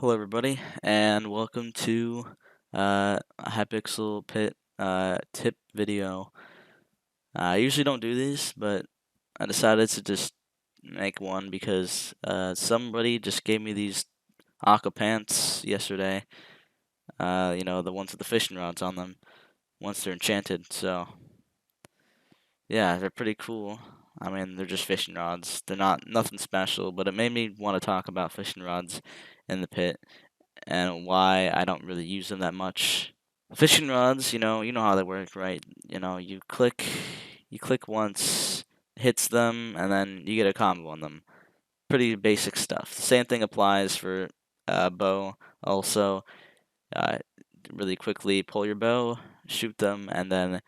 Hello, everybody, and welcome to a Hypixel Pit tip video. I usually don't do these, but I decided to just make one because somebody just gave me these Aqua pants yesterday. The ones with the fishing rods on them once they're enchanted. So, yeah, they're pretty cool. I mean, they're just fishing rods. They're not nothing special, but it made me want to talk about fishing rods in the pit and why I don't really use them that much. Fishing rods, you know how they work, right? You click once, hits them, and then you get a combo on them. Pretty basic stuff. Same thing applies for bow. Also, uh, really quickly pull your bow, shoot them, and then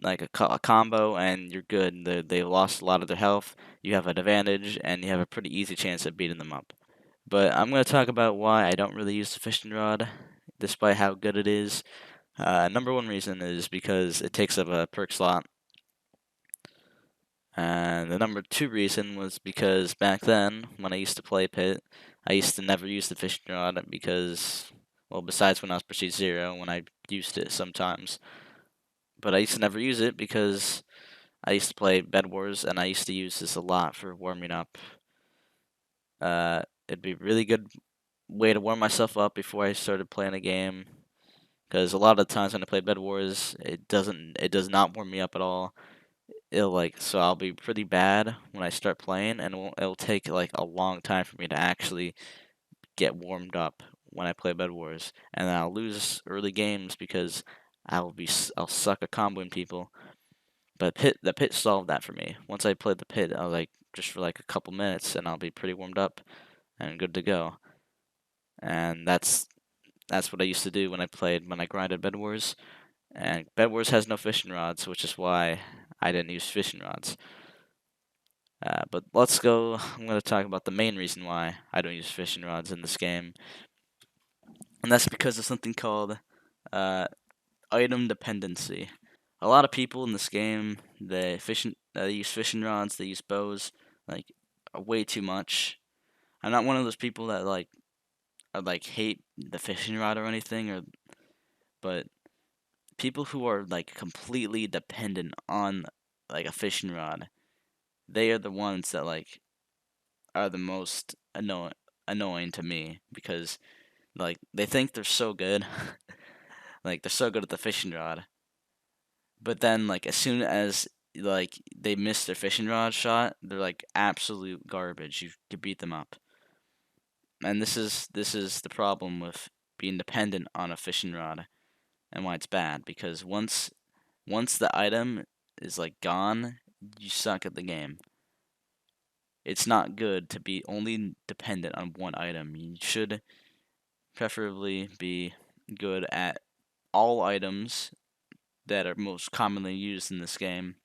like a combo, and you're good. They lost a lot of their health. You have an advantage, and you have a pretty easy chance at beating them up. But I'm going to talk about why I don't really use the fishing rod, despite how good it is. Number one reason is because it takes up a perk slot. And the number two reason was because back then, when I used to play Pit, I used to never use the fishing rod because, well, besides when I was Prestige Zero, when I used it sometimes. But I used to never use it because I used to play Bed Wars, and I used to use this a lot for warming up. It'd be a really good way to warm myself up before I started playing a game. Because a lot of the times when I play Bed Wars, it does not warm me up at all. So I'll be pretty bad when I start playing, and it'll take like a long time for me to actually get warmed up when I play Bed Wars, and I'll lose early games because I'll suck at comboing people. But the pit solved that for me. Once I played the pit, I was like just for like a couple minutes, and I'll be pretty warmed up and good to go. And that's what I used to do when I grinded Bed Wars. And Bed Wars has no fishing rods, which is why I didn't use fishing rods. But let's go. I'm going to talk about the main reason why I don't use fishing rods in this game, and that's because of something called uh, item dependency. A lot of people in this game they use fishing rods, they use bows, like way too much. I'm not one of those people that hate the fishing rod or anything, but people who are like completely dependent on like a fishing rod, they are the ones that are the most annoying to me because they think they're so good, like they're so good at the fishing rod, but then like as soon as they miss their fishing rod shot, they're like absolute garbage. You can beat them up, and this is the problem with being dependent on a fishing rod and why it's bad because once the item is like gone, you suck at the game. It's not good to be only dependent on one item. You should preferably be good at all items that are most commonly used in this game.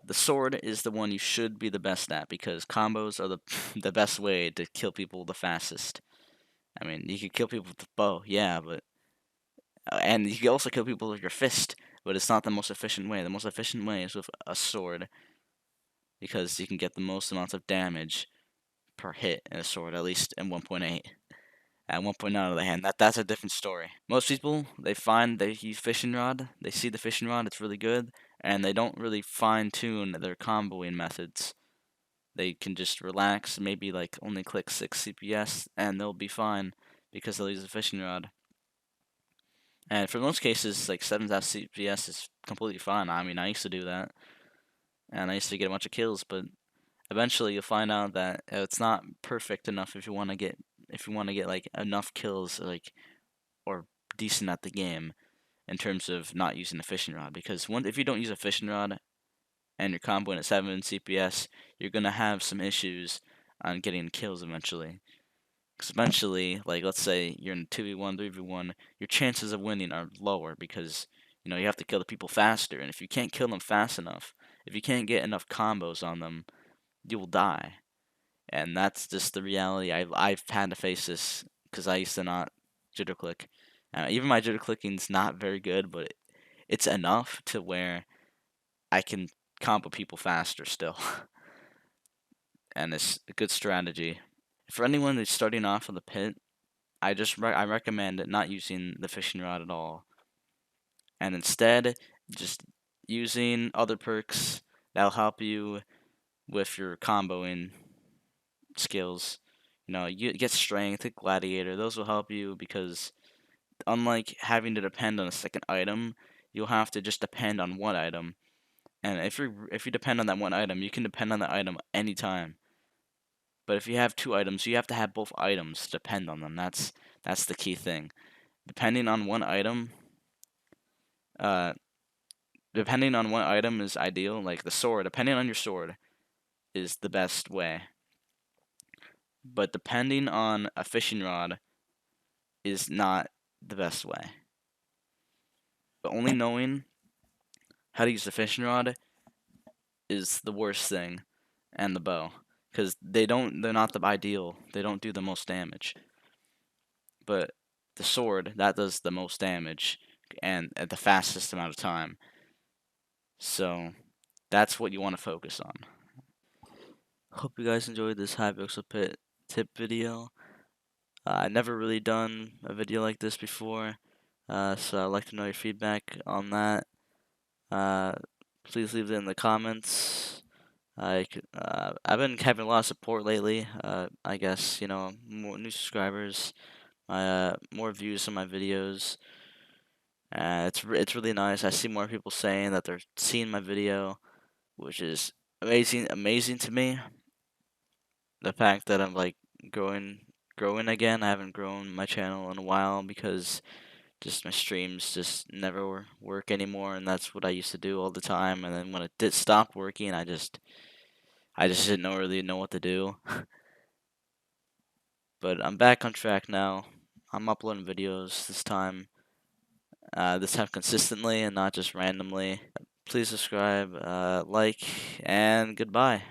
The sword is the one you should be the best at because combos are the the best way to kill people the fastest. I mean, you can kill people with the bow, yeah, but and you can also kill people with your fist, but it's not the most efficient way. The most efficient way is with a sword because you can get the most amounts of damage per hit in a sword, at least in 1.8. At 1.9 on the other hand, that's a different story. Most people they use fishing rod, they see the fishing rod, it's really good, and they don't really fine tune their comboing methods. They can just relax, maybe like only click 6 CPS, and they'll be fine because they'll use the fishing rod. And for most cases, like 7 CPS is completely fine. I mean, I used to do that, and I used to get a bunch of kills, but eventually you'll find out that it's not perfect enough if you want to get like enough kills or decent at the game in terms of not using the fishing rod because if you don't use a fishing rod and you're comboing at 7 CPS, you're gonna have some issues on getting kills eventually. Because eventually, like let's say you're in a 2v1, 3v1, your chances of winning are lower because you have to kill the people faster, and if you can't kill them fast enough, if you can't get enough combos on them, you will die. And that's just the reality. I've had to face this because I used to not jitter click. Even my jitter clicking's not very good, but it's enough to where I can combo people faster still, and it's a good strategy for anyone that's starting off in the pit. I recommend not using the fishing rod at all, and instead just using other perks that'll help you with your comboing skills. You get strength, gladiator. Those will help you because unlike having to depend on a second item, you'll have to just depend on one item. And if you depend on that one item, you can depend on the item anytime. But if you have two items, you have to have both items to depend on them. That's the key thing. Depending on one item, uh, depending on one item is ideal. Like the sword, depending on your sword is the best way. But depending on a fishing rod is not the best way. But only knowing how to use the fishing rod is the worst thing, and the bow, because they're not the ideal. They don't do the most damage. But the sword that does the most damage, and at the fastest amount of time. So that's what you want to focus on. Hope you guys enjoyed this Hypixel Pit tip video. I've never really done a video like this before, so I'd like to know your feedback on that. Please leave it in the comments. I've been having a lot of support lately. I guess more new subscribers, more views on my videos. It's really nice. I see more people saying that they're seeing my video, which is amazing to me. The fact that I'm like growing again. I haven't grown my channel in a while because just my streams just never work anymore, and that's what I used to do all the time. And then when it did stop working, I just didn't really know what to do. But I'm back on track now. I'm uploading videos this time consistently and not just randomly. Please subscribe, like, and goodbye.